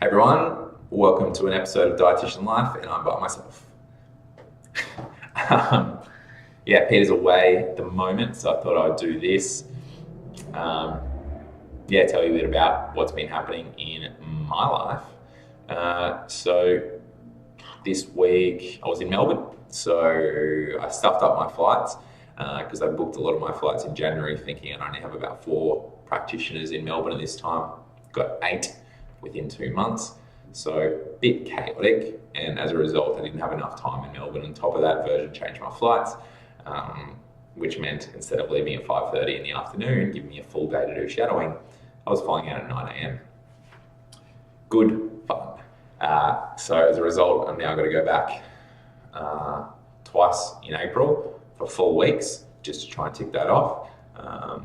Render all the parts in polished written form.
Hey everyone, welcome to an episode of Dietitian Life, and I'm by myself. Peter's away at the moment, so I thought I'd do this. Tell you a bit about what's been happening in my life. So this week I was in Melbourne, so I stuffed up my flights because I booked a lot of my flights in January, thinking I only have about 4 practitioners in Melbourne at this time. Got 8 within 2 months, so a bit chaotic, and as a result I didn't have enough time in Melbourne. On top of that, Virgin changed my flights, which meant instead of leaving at 5:30 in the afternoon, giving me a full day to do shadowing, I was flying out at 9 a.m. Good fun. So as a result, I'm now going to go back twice in April for 4 weeks, just to try and tick that off,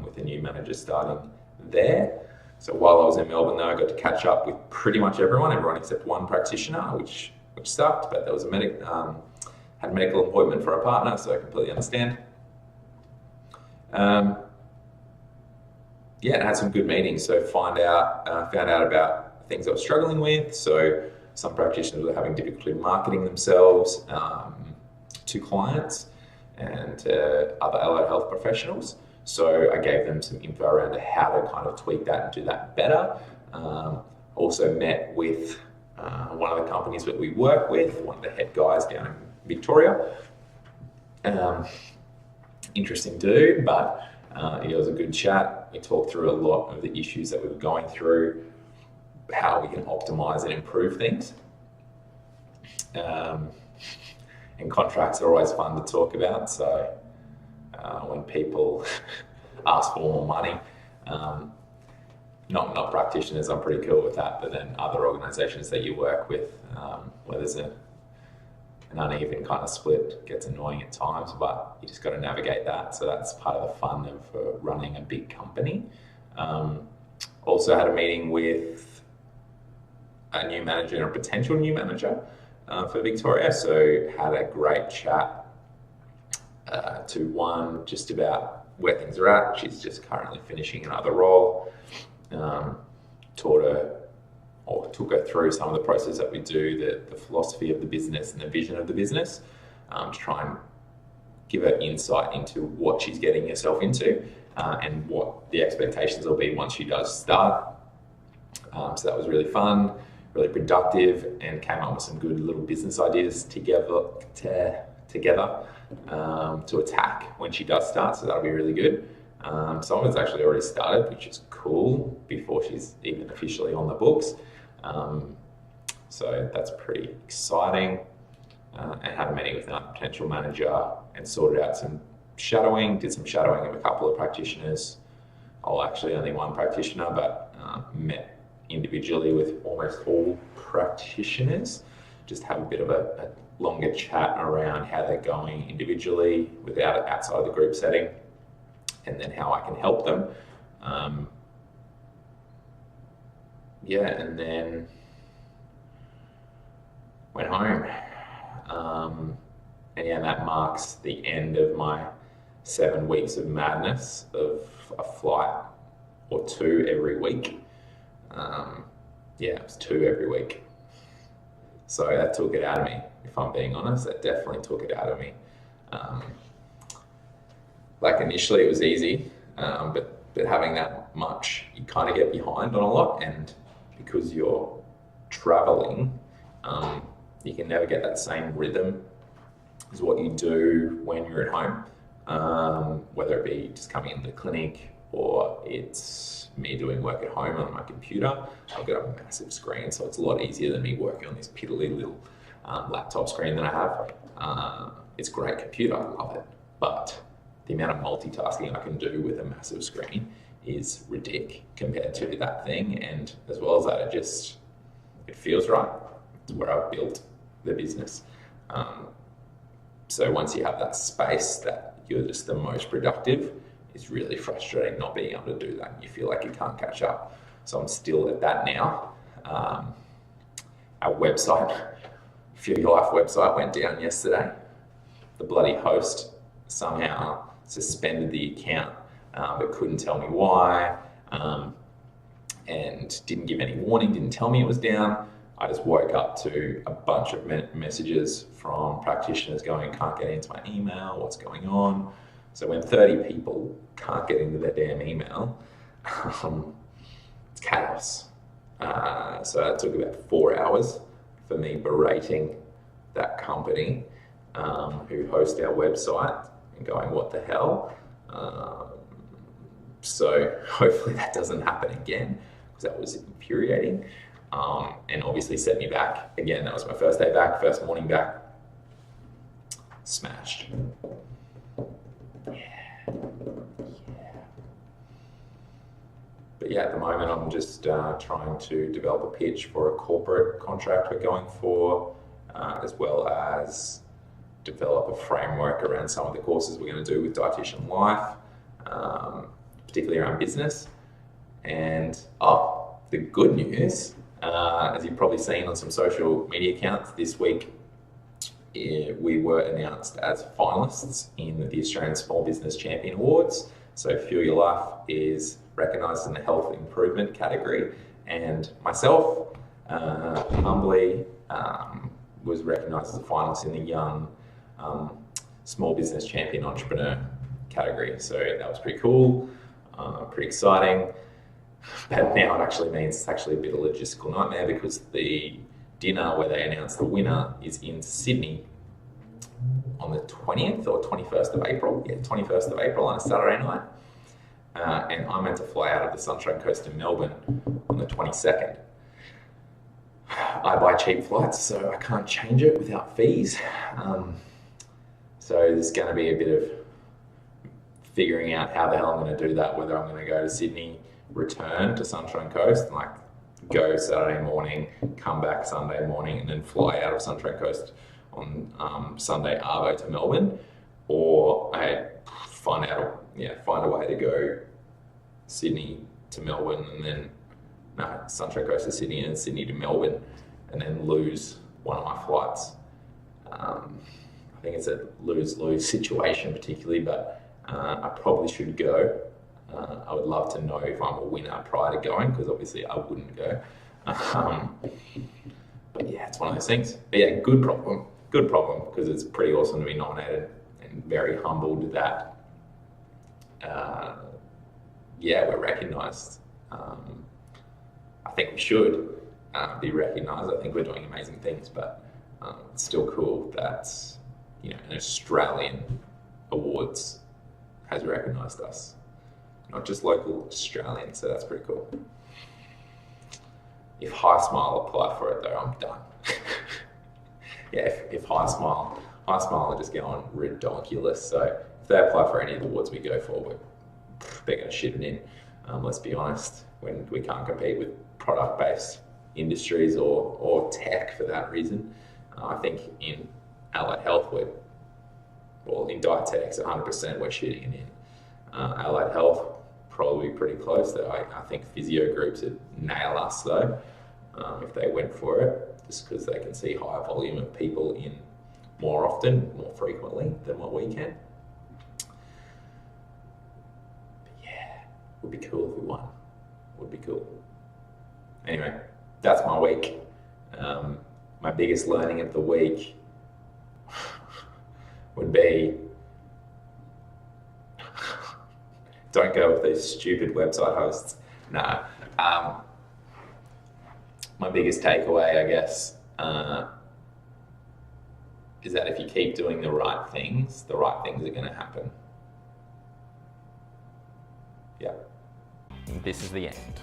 with a new manager starting there. So while I was in Melbourne, though, I got to catch up with pretty much everyone except one practitioner, which sucked. But there was had a medical appointment for a partner, so I completely understand. And had some good meetings. So found out about things I was struggling with. So some practitioners were having difficulty marketing themselves to clients and other allied health professionals. So I gave them some info around how to kind of tweak that and do that better. Also met with one of the companies that we work with, one of the head guys down in Victoria. Interesting dude, but it was a good chat. We talked through a lot of the issues that we were going through, how we can optimize and improve things. And contracts are always fun to talk about. So when people ask for more money, not practitioners, I'm pretty cool with that, but then other organizations that you work with, where there's an uneven kind of split, gets annoying at times, but you just got to navigate that. So that's part of the fun of running a big company. Also had a meeting with a new manager and a potential new manager for Victoria. So had a great chat to one just about where things are at. She's just currently finishing another role. Took her through some of the process that we do, the philosophy of the business and the vision of the business, to try and give her insight into what she's getting herself into and what the expectations will be once she does start. So that was really fun, really productive, and came up with some good little business ideas together to attack when she does start. So that'll be really good. Some of it's actually already started, which is cool, before she's even officially on the books. So that's pretty exciting. And had a meeting with another potential manager and sorted out some shadowing, did some shadowing of a couple of practitioners. Actually only one practitioner, but met individually with almost all practitioners. Just have a bit of a longer chat around how they're going individually outside the group setting, and then how I can help them. And then went home. That marks the end of my 7 weeks of madness of a flight or 2 every week. It was 2 every week. So that took it out of me, if I'm being honest. That definitely took it out of me. Initially it was easy, but having that much, you kind of get behind on a lot, and because you're traveling, you can never get that same rhythm as what you do when you're at home, whether it be just coming into the clinic or it's me doing work at home on my computer. I've got a massive screen, so it's a lot easier than me working on this piddly little laptop screen that I have. It's a great computer, I love it, but the amount of multitasking I can do with a massive screen is ridiculous compared to that thing. And as well as that, it feels right. It's where I've built the business. So once you have that space that you're just the most productive, it's really frustrating not being able to do that. You feel like you can't catch up. So I'm still at that now. Our website, Fuel Your Life website, went down yesterday. The bloody host somehow suspended the account, but couldn't tell me why. and didn't give any warning, didn't tell me it was down. I just woke up to a bunch of messages from practitioners going, can't get into my email, what's going on? So when 30 people can't get into their damn email, it's chaos. So it took about 4 hours for me berating that company who host our website and going, what the hell? So hopefully that doesn't happen again, because that was infuriating. And obviously set me back. Again, that was my first day back, first morning back. Smashed. Yeah. But yeah, at the moment I'm just trying to develop a pitch for a corporate contract we're going for, as well as develop a framework around some of the courses we're going to do with Dietitian Life, particularly around business. And the good news, as you've probably seen on some social media accounts this week, we were announced as finalists in the Australian Small Business Champion Awards. So Fuel Your Life is recognised in the health improvement category, and myself, humbly, was recognised as a finalist in the Young Small Business Champion Entrepreneur category. So that was pretty cool, pretty exciting. But now it actually means it's actually a bit of a logistical nightmare, because the dinner where they announce the winner is in Sydney on the 20th or 21st of April. Yeah, 21st of April on a Saturday night. And I'm meant to fly out of the Sunshine Coast in Melbourne on the 22nd. I buy cheap flights, so I can't change it without fees. So there's going to be a bit of figuring out how the hell I'm going to do that, whether I'm going to go to Sydney, return to Sunshine Coast, and like go Saturday morning, come back Sunday morning, and then fly out of Sunshine Coast on Sunday arvo to Melbourne, or I find a way to go Sydney to Melbourne, and then Sunshine Coast to Sydney and Sydney to Melbourne, and then lose one of my flights. I think it's a lose-lose situation particularly, but I probably should go. I would love to know if I'm a winner prior to going, because obviously I wouldn't go. But yeah, it's one of those things. But yeah, good problem, because it's pretty awesome to be nominated, and very humbled that we're recognised. I think we should be recognised. I think we're doing amazing things, but it's still cool that an Australian awards has recognised us, not just local Australian. So that's pretty cool. If High Smile apply for it though, I'm done. Yeah, if High Smile are just going ridiculous. So if they apply for any of the awards we go for, they're going to ship it in. Let's be honest, when we can't compete with product-based industries or tech for that reason. I think in allied health, in dietetics, 100% we're shooting it in. Allied health, probably pretty close. I think physio groups would nail us though, if they went for it, just because they can see higher volume of people in more often, more frequently than what we can. But yeah, it would be cool if we won. It would be cool. Anyway, that's my week. My biggest learning of the week would be don't go with these stupid website hosts. No. My biggest takeaway, I guess, is that if you keep doing the right things are going to happen. Yeah. This is the end.